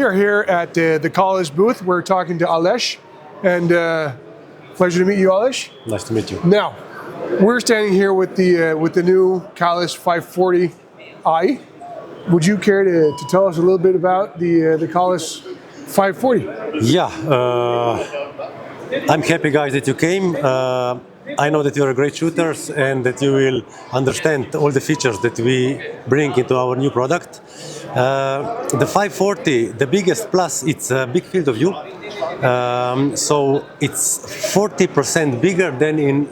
We are here at the Kahles booth. We're talking to Aleš, and pleasure to meet you, Aleš. Nice to meet you. Now, we're standing here with the new Kahles 540i. Would you care to tell us a little bit about the Kahles 540? Yeah, I'm happy, guys, that you came. I know that you're great shooters and that you will understand all the features that we bring into our new product. The 540, the biggest plus, it's a big field of view. So it's 40% bigger than in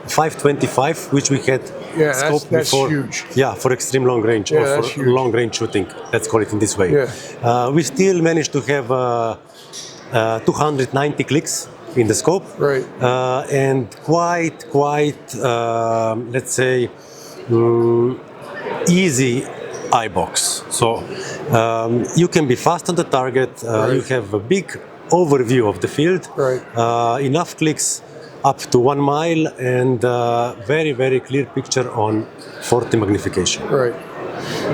525, which we had scoped that's before. Huge. Yeah, for extreme long range or for long range shooting. Let's call it in this way. Yeah. We still managed to have 290 clicks in the scope, right? And quite let's say easy eye box. So you can be fast on the target. You have a big overview of the field. Right. Enough clicks up to 1 mile and very clear picture on 40 magnification. Right.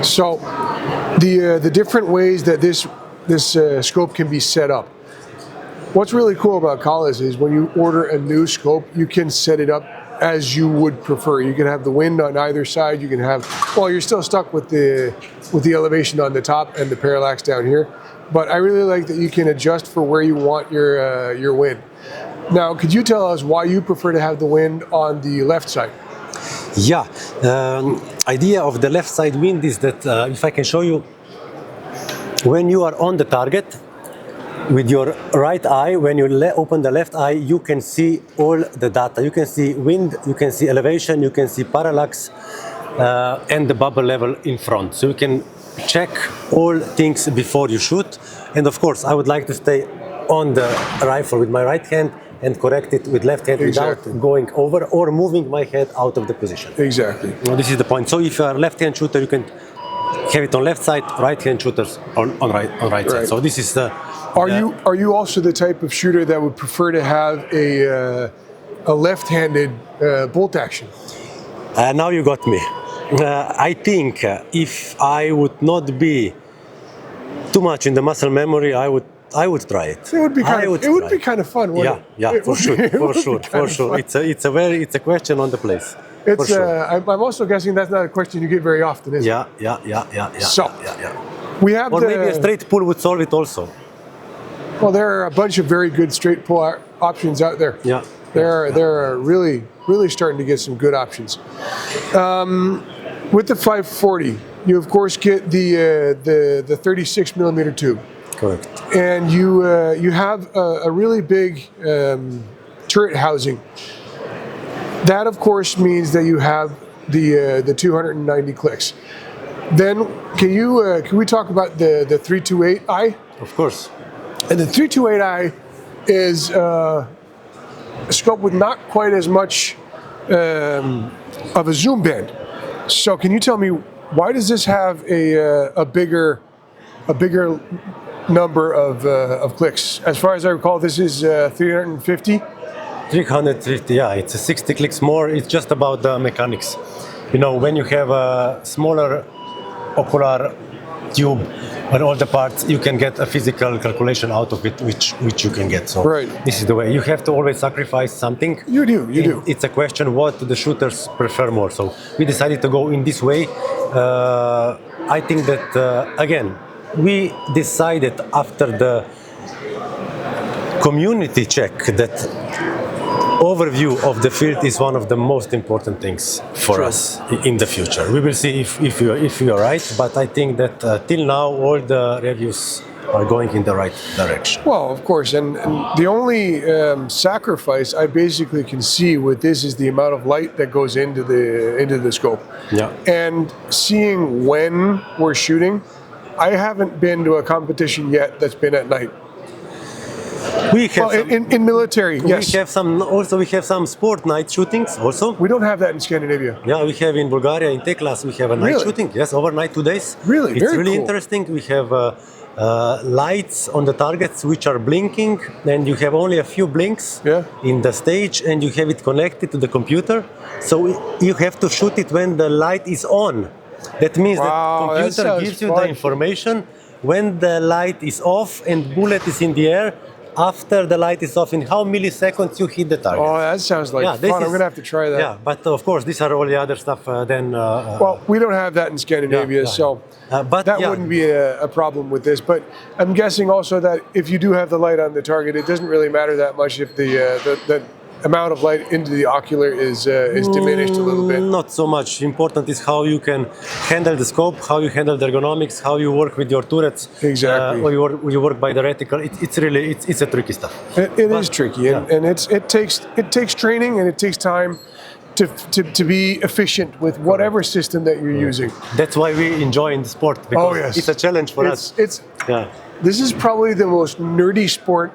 So the different ways that this scope can be set up. What's really cool about Kahles is when you order a new scope, you can set it up as you would prefer. You can have the wind on either side. You can have, well, you're still stuck with the elevation on the top and the parallax down here. But I really like that you can adjust for where you want your wind. Now, could you tell us why you prefer to have the wind on the left side? Yeah, idea of the left side wind is that if I can show you, when you are on the target, with your right eye, when you open the left eye, you can see all the data. You can see wind, you can see elevation, you can see parallax, and the bubble level in front. So you can check all things before you shoot. And of course, I would like to stay on the rifle with my right hand and correct it with left hand without going over or moving my head out of the position. Exactly. Well, this is the point. So if you are a left-hand shooter, you can have it on left side, right-hand shooters on right side. So this is the... Are you also the type of shooter that would prefer to have a left-handed bolt action? Now you got me. I think if I would not be too much in the muscle memory, I would try it. It would be kind of fun, wouldn't it? Yeah, for sure. It's a question on the place. I'm also guessing that's not a question you get very often, is it? Yeah. So, we have maybe a straight pull would solve it also. Well, there are a bunch of very good straight pull options out there. Yeah. They're really starting to get some good options. With the 540, you of course get the 36 millimeter tube. Correct. And you have a really big turret housing. That of course means that you have the 290 clicks. Then can we talk about the 328i? Of course. And the 328i is a scope with not quite as much of a zoom band. So can you tell me, why does this have a bigger number of clicks? As far as I recall, this is 350. 350, yeah, it's 60 clicks more. It's just about the mechanics. You know, when you have a smaller ocular tube and all the parts, you can get a physical calculation out of it, which you can get. So this is the way. You have to always sacrifice something. You do. It's a question what the shooters prefer more. So we decided to go in this way. I think that again, we decided after the community check that overview of the field is one of the most important things for us in the future. We will see if you are right, but I think that till now all the reviews are going in the right direction. Well, of course, and the only sacrifice I basically can see with this is the amount of light that goes into the scope. Yeah. And seeing when we're shooting, I haven't been to a competition yet that's been at night. We have in military, yes. We have some sport night shootings also. We don't have that in Scandinavia. Yeah, we have in Bulgaria, in Teklas, we have a night shooting. Yes, overnight, 2 days. Really? It's really interesting. We have lights on the targets which are blinking, and you have only a few blinks in the stage, and you have it connected to the computer. So you have to shoot it when the light is on. That means that the computer gives you the information when the light is off and bullet is in the air, after the light is off, in how milliseconds you hit the target. Oh, that sounds like fun. I'm going to have to try that. Yeah, but of course, these are all the other stuff well, we don't have that in Scandinavia, so but that wouldn't be a problem with this. But I'm guessing also that if you do have the light on the target, it doesn't really matter that much if the amount of light into the ocular is diminished a little bit. Not so much. Important is how you can handle the scope, how you handle the ergonomics, how you work with your turrets. Exactly. Or you work by the reticle. It's really a tricky stuff. It is tricky, and it takes training and it takes time to be efficient with whatever system that you're using. That's why we enjoy in the sport, because it's a challenge for us. This is probably the most nerdy sport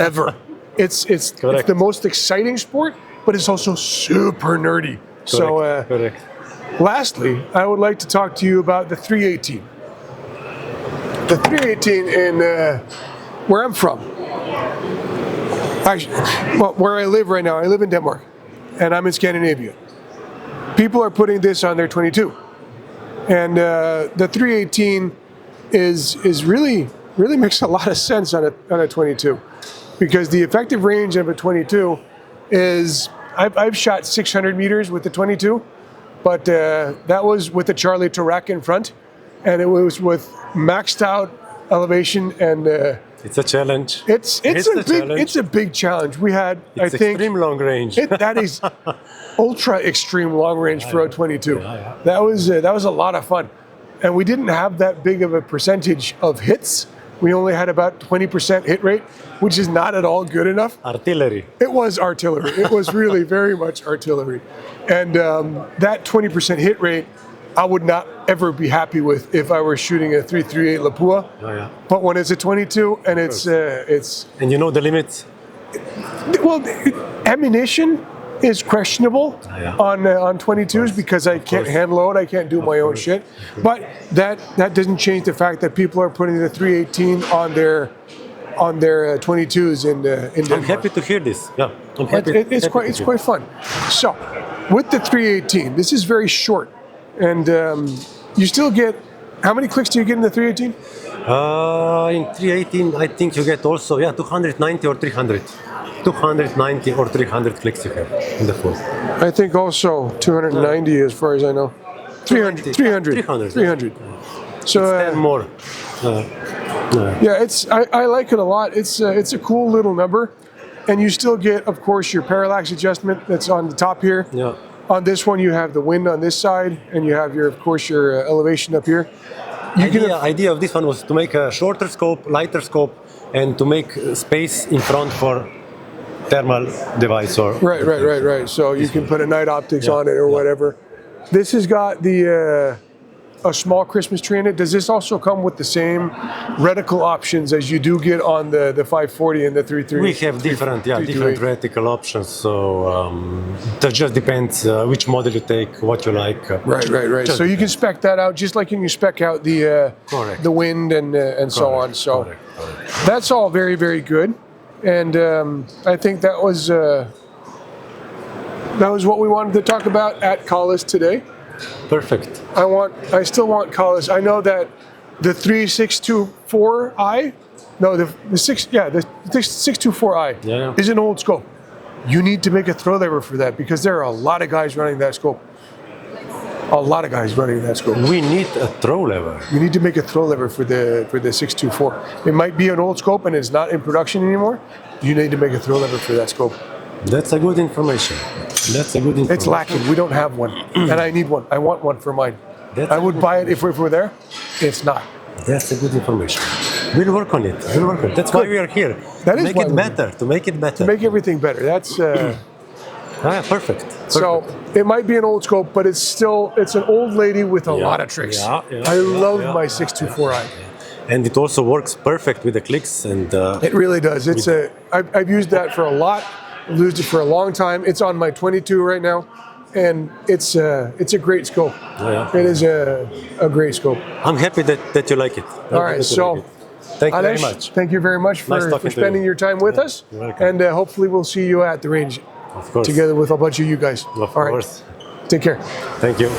ever. It's the most exciting sport, but it's also super nerdy. Correct. Lastly, I would like to talk to you about the 318. The 318 in where I'm from. Actually, well, where I live right now, I live in Denmark, and I'm in Scandinavia. People are putting this on their 22, and the 318 is really makes a lot of sense on a 22. Because the effective range of a 22 is, I've shot 600 meters with the 22, but that was with the Charlie Torak in front, and it was with maxed out elevation, and it's a challenge. It's a big challenge. We had, I think, extreme long range. That is ultra extreme long range for a 22. That was a lot of fun, and we didn't have that big of a percentage of hits. We only had about 20% hit rate, which is not at all good enough. Artillery. It was artillery. It was really very much artillery. And that 20% hit rate, I would not ever be happy with if I were shooting a 338 Lapua. But when it's a 22 and it's... And you know the limits? Well, ammunition is questionable on 22s because I can't hand load, I can't do my own shit. But that doesn't change the fact that people are putting the 318 on their 22s in Denmark. I'm happy to hear this. Yeah, I'm happy. It's quite fun. So, with the 318, this is very short, and you still get. How many clicks do you get in the 318? In 318, I think you get also 290 or 300. 290 or 300 clicks you have in the full. I think also 290 as far as I know. 300. 300. So it's 10 more. I like it a lot. It's a cool little number, and you still get, of course, your parallax adjustment that's on the top here. Yeah. On this one, you have the wind on this side, and you have your elevation up here. Idea of this one was to make a shorter scope, lighter scope, and to make space in front for thermal device or right. So you can put a night optics on it or whatever. This has got a small Christmas tree in it. Does this also come with the same reticle options as you do get on the 540 and the 330? We have different reticle options. So that just depends which model you take, what you like. Right. So you can spec that out just like you spec out the wind and so on. So that's all very, very good. And I think that was what we wanted to talk about at Kahles today. Perfect. I still want Kahles. I know that the 624i, the 624i is an old scope. You need to make a throw lever for that because there are a lot of guys running that scope. We need a throw lever. You need to make a throw lever for the 624. It might be an old scope and it's not in production anymore. You need to make a throw lever for that scope. That's a good information. It's lacking. We don't have one, and I need one. I want one for mine. I would buy it if we're there. It's not. That's a good information. We'll work on it. That's why we are here. That is to make it better. To make everything better. That's perfect. So it might be an old scope, but it's an old lady with a lot of tricks. I love my 624i. And it also works perfect with the clicks. And it really does. I've used that for a lot. I've used it for a long time. It's on my 22 right now, and it's a great scope. It is a great scope. I'm happy that you like it. All right, so thank you Aleš, very much. Thank you very much for spending your time with us, and hopefully we'll see you at the range together with a bunch of you guys. Of course. Take care. Thank you.